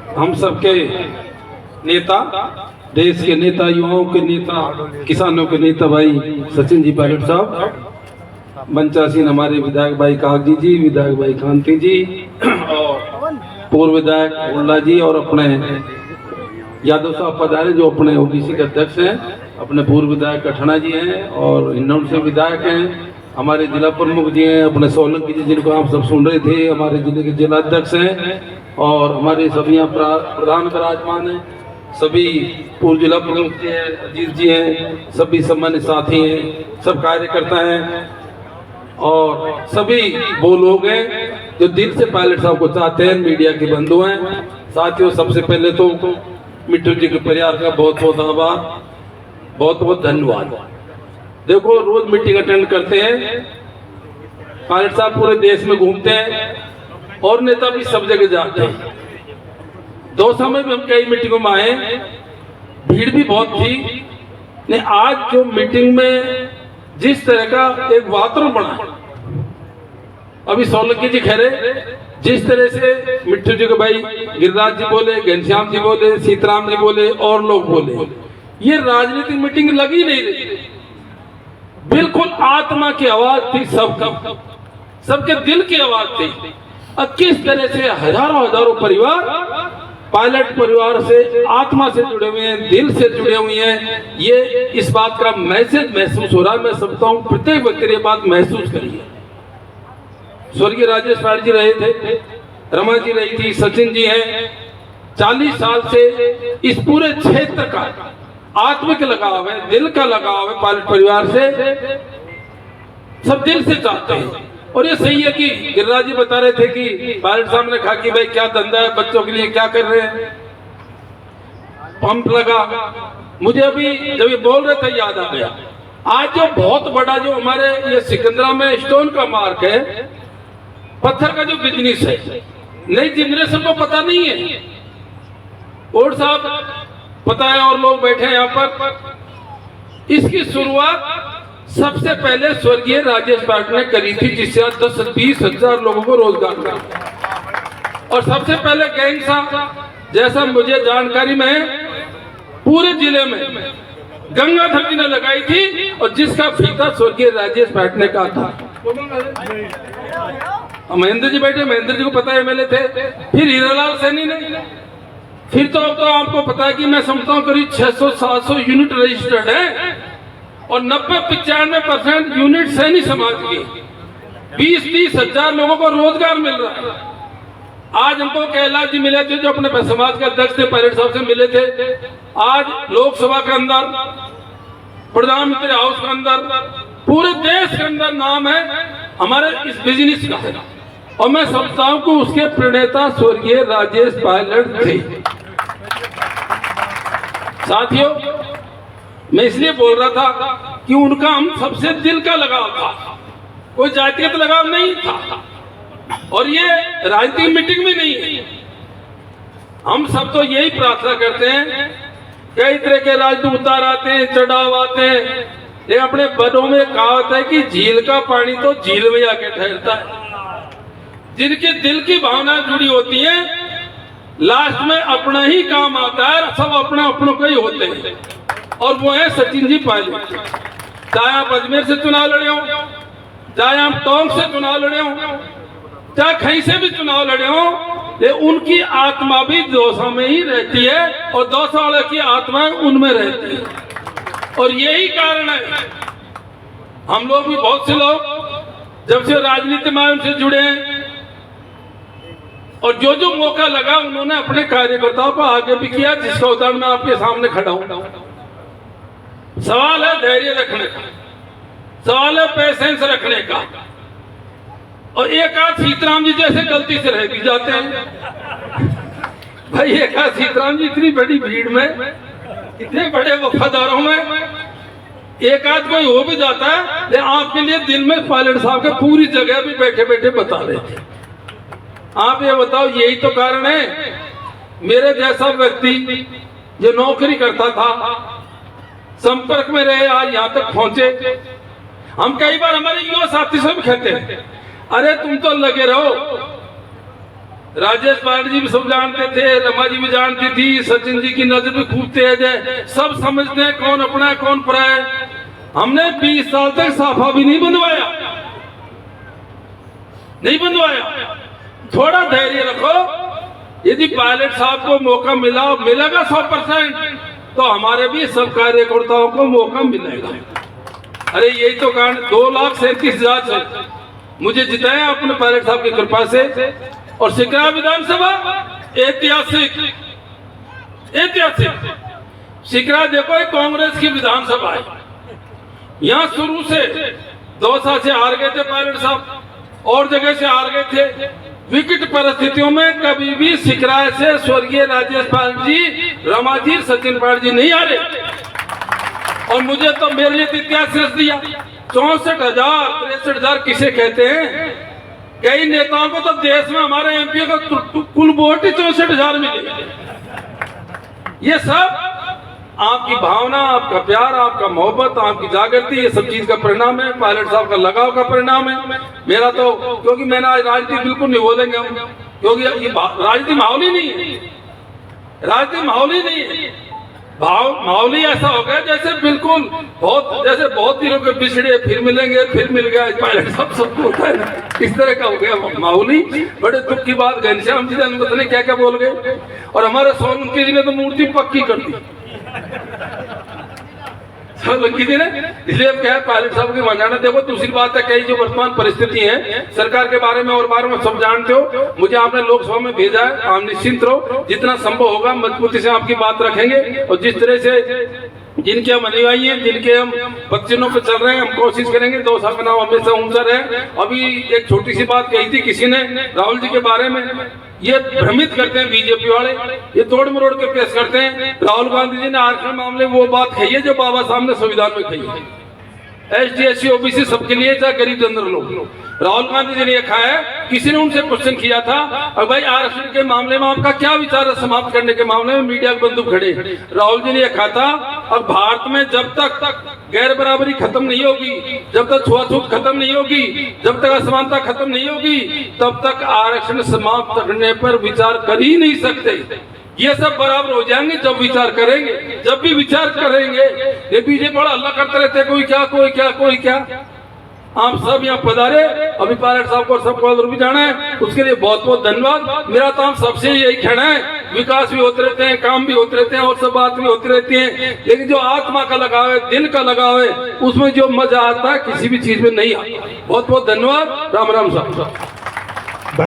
हम सबके नेता, देश के नेता, युवाओं के नेता, किसानों के नेता भाई सचिन जी पायलट साहब, मंचासीन हमारे विधायक भाई कागजी जी, विधायक भाई कांति जी और पूर्व विधायक उल्ला जी और अपने यादव साहब पधारे जो अपने ओबीसी के अध्यक्ष हैं, अपने पूर्व विधायक कठना जी हैं और हिंडौन से विधायक हैं, हमारे जिला प्रमुख जी हैं, अपने सोलंकी जी जिनको आप सब सुन रहे थे, हमारे जिले के जिला अध्यक्ष हैं और हमारे सभी यहाँ प्रधान विराजमान हैं, सभी पूर्व जिला प्रमुख जी हैं, अजीत जी हैं, सभी सम्मानित साथी हैं, सब कार्यकर्ता हैं और सभी वो लोग हैं जो दिल से पायलट साहब को चाहते हैं, मीडिया के बंधु हैं। साथियों, सबसे पहले तो मिट्टू जी के परिवार का बहुत बहुत आभार, बहुत बहुत धन्यवाद। देखो, रोज मीटिंग अटेंड करते हैं, पायलट साहब पूरे देश में घूमते हैं और नेता भी सब जगह जाते हैं। दौसा में भी हम कई मीटिंगों में आए, भीड़ भी बहुत थी। ने आज जो मीटिंग में जिस तरह का एक वातावरण बना, अभी सोलंकी जी खैरे जिस तरह से मिट्टू जी के भाई गिरिराज जी बोले, घनश्याम जी बोले, सीताराम जी बोले और लोग बोले, ये राजनीतिक मीटिंग लगी नहीं रही, बिल्कुल आत्मा की आवाज थी, सबके दिल की आवाज थी। अब किस तरह से हजारों परिवार पायलट परिवार से आत्मा से जुड़े हुए हैं, दिल से जुड़े हुए हैं, ये इस बात का मैसेज महसूस हो रहा है। मैं समझता हूँ प्रत्येक व्यक्ति ये बात महसूस करिए। स्वर्गीय राजेश पायलट जी रहे थे, रमा जी रही थी, सचिन जी हैं, 40 साल से इस पूरे क्षेत्र का आत्मिक लगाव है, दिल का लगाव है पायलट परिवार से, सब दिल से चाहते हैं। और ये सही है कि गिरिराज जी बता रहे थे कि पायलट साहब ने कहा कि भाई क्या धंधा है, बच्चों के लिए क्या कर रहे हैं, पंप लगा। मुझे अभी जब ये बोल रहे थे याद आ गया, आज जो बहुत बड़ा जो हमारे ये सिकंदरा में स्टोन का मार्क है, पत्थर का जो बिजनेस है, नई जनरेशन को पता नहीं है। और साहब पता है और लोग बैठे हैं यहाँ पर, इसकी शुरुआत सबसे पहले स्वर्गीय राजेश पायलट ने करी थी, जिससे 10-20 हजार लोगों को रोजगार मिला। और सबसे पहले गैंग साहब, जैसा मुझे जानकारी में पूरे जिले में गंगाधर जी ने लगाई थी और जिसका फीता स्वर्गीय राजेश पायलट ने कहा था। महेंद्र जी बैठे, महेंद्र जी को पता है एमएलए थे, फिर हीरालाल सैनी ने, फिर तो अब तो आपको पता है कि मैं समझता हूँ करीब 600-700 यूनिट रजिस्टर्ड है और 90-95% यूनिट सैनी समाज की, 20-30 हजार लोगों को रोजगार मिल रहा है। आज हमको कैलाश जी मिले थे जो अपने समाज के अध्यक्ष थे, पायलट साहब से मिले थे। आज लोकसभा के अंदर, प्रधानमंत्री हाउस के अंदर, पूरे देश के अंदर नाम है हमारे इस बिजनेस का है और मैं समझता हूं कि उसके प्रणेता स्वर्गीय राजेश पायलट थे। साथियों, मैं इसलिए बोल रहा था कि उनका हम सबसे दिल का लगाव था, कोई जातिगत लगाव नहीं था और ये राजनीतिक मीटिंग में नहीं है। हम सब तो यही प्रार्थना करते हैं, कई तरह के राजदूत उतार आते हैं, चढ़ाव आते हैं, ये अपने बड़ों में कहावत है कि झील का पानी तो झील में आके ठहरता है। जिनके दिल की भावना जुड़ी होती है, लास्ट में अपना ही काम आता है, सब अपने अपनों के ही होते हैं और वो है सचिन जी पायलट। चाहे आप अजमेर से चुनाव लड़े हो, चाहे आप टोंक से चुनाव लड़े हो, चाहे कहीं से भी चुनाव लड़े हो, ये उनकी आत्मा भी दौसा में ही रहती है और दौसा वाले की आत्मा उनमें रहती है। और यही कारण है हम लोग भी, बहुत से लोग जब से राजनीति में उनसे जुड़े हैं और जो जो मौका लगा उन्होंने अपने कार्यकर्ताओं को आगे भी किया, जिसका उदाहरण मैं आपके सामने खड़ा हूं। सवाल है धैर्य रखने का, सवाल है पेशेंस रखने का। और एक आध सीताराम जी जैसे गलती से रह भी जाते हैं भाई। एक आध सीताराम जी इतनी बड़ी भीड़ में, इतने बड़े वफादारों में एक आध कोई हो भी जाता है, लेकिन आपके लिए दिल में पायलट साहब के पूरी जगह भी बैठे बैठे बता रहे थे। आप ये बताओ, यही तो कारण है मेरे जैसा व्यक्ति जो नौकरी करता था, संपर्क में रहे, आज यहाँ तक पहुंचे। हम कई बार हमारे युवा साथी से भी कहते हैं, अरे तुम तो लगे रहो, राजेश पायलट जी भी सब जानते थे, रमा जी भी जानती थी, सचिन जी की नजर भी खूब तेज है, सब समझते हैं कौन अपना है कौन पराया है। हमने 20 साल तक साफा भी नहीं बंधवाया, नहीं बंधवाया। थोड़ा धैर्य रखो, यदि पायलट साहब को मौका मिलेगा 100%, तो हमारे भी सब कार्यकर्ताओं को मौका मिलेगा। अरे यही तो कारण 2,37,000 से मुझे जिताया अपने पायलट साहब की कृपा से। और सिकरा विधानसभा ऐतिहासिक सिकरा देखो, कांग्रेस की विधानसभा है। यहाँ शुरू से दौसा से हार गए थे पायलट साहब, और जगह से हार गए थे। विकट परिस्थितियों में कभी भी सिकरा से स्वर्गीय राजेश पायलट जी, रमा जी, सचिन पायलट जी नहीं हारे। और मुझे तो मेरे लिए इतिहास रच दिया। 64,000 63,000 किसे कहते हैं? कई नेताओं को तो देश में हमारे एमपी का कुल वोट ही 64,000 मिले। ये सब आपकी भावना, आपका प्यार, आपका मोहब्बत, आपकी जागृति, ये सब चीज का परिणाम है, पायलट साहब का लगाव का परिणाम है। मेरा तो, क्योंकि मैंने आज राजनीति बिल्कुल नहीं बोलेंगे हम, क्योंकि ये राजनीति माहौल ही नहीं है, राजनीति माहौल ही नहीं है। माहौल ही ऐसा हो गया जैसे बिल्कुल बहुत दिनों के बिछड़े फिर मिलेंगे, फिर मिल गया। पायलट साहब सबको होता है ना, इस तरह का हो गया माहौल ही। बड़े दुख की बात, घनश्याम जी ने क्या क्या बोल गए, और हमारे सोलंकी जी ने तो मूर्ति पक्की कर दी सोलंकी जी ने। इसलिए अब क्या है, पायलट साहब की मजाना। देखो दूसरी बात है, कई जो वर्तमान परिस्थिति है सरकार के बारे में और बारे में सब जानते हो। मुझे आपने लोकसभा में भेजा है, आप निश्चिंत रहो, जितना संभव होगा मजबूती से आपकी बात रखेंगे। और जिस तरह से जिनके हम अनुयायी हैं, जिनके हम वचनों पे चल रहे हैं, हम कोशिश करेंगे 2 साल का नाम हमेशा ऊंचा रहे। अभी एक छोटी सी बात कही थी किसी ने राहुल जी के बारे में, ये भ्रमित करते हैं बीजेपी वाले, ये तोड़ मरोड़ के पेश करते हैं। राहुल गांधी जी ने आरक्षण मामले में वो बात कही है जो बाबा साहब ने संविधान में कही है, ST SC OBC सबके लिए, चाहे गरीब जनरल लोग। राहुल गांधी जी ने कहा है, किसी ने उनसे क्वेश्चन किया था, और भाई आरक्षण के मामले में आपका क्या विचार है समाप्त करने के मामले में, मीडिया के बंधु खड़े। राहुल जी ने कहा था, अब भारत में जब तक गैर बराबरी खत्म नहीं होगी, जब तक छुआछूत खत्म नहीं होगी, जब तक असमानता खत्म नहीं होगी, तब तक आरक्षण समाप्त करने पर विचार कर ही नहीं सकते। ये सब बराबर हो जाएंगे जब विचार करेंगे, जब भी विचार करेंगे। ये बीजेपी बड़ा हल्ला करते रहते, कोई क्या कोई क्या कोई क्या। आप सब यहाँ पधारे, अभी पायलट साहब को सबको अंदर भी जाना है, उसके लिए बहुत बहुत धन्यवाद। मेरा तो हम सबसे यही कहना है, विकास भी होते रहते हैं, काम भी होते रहते हैं, और सब बात भी होती रहती है, लेकिन जो आत्मा का लगाव है, दिल का लगाव है, उसमें जो मजा आता है किसी भी चीज में नहीं आता। बहुत बहुत धन्यवाद। राम राम साहब।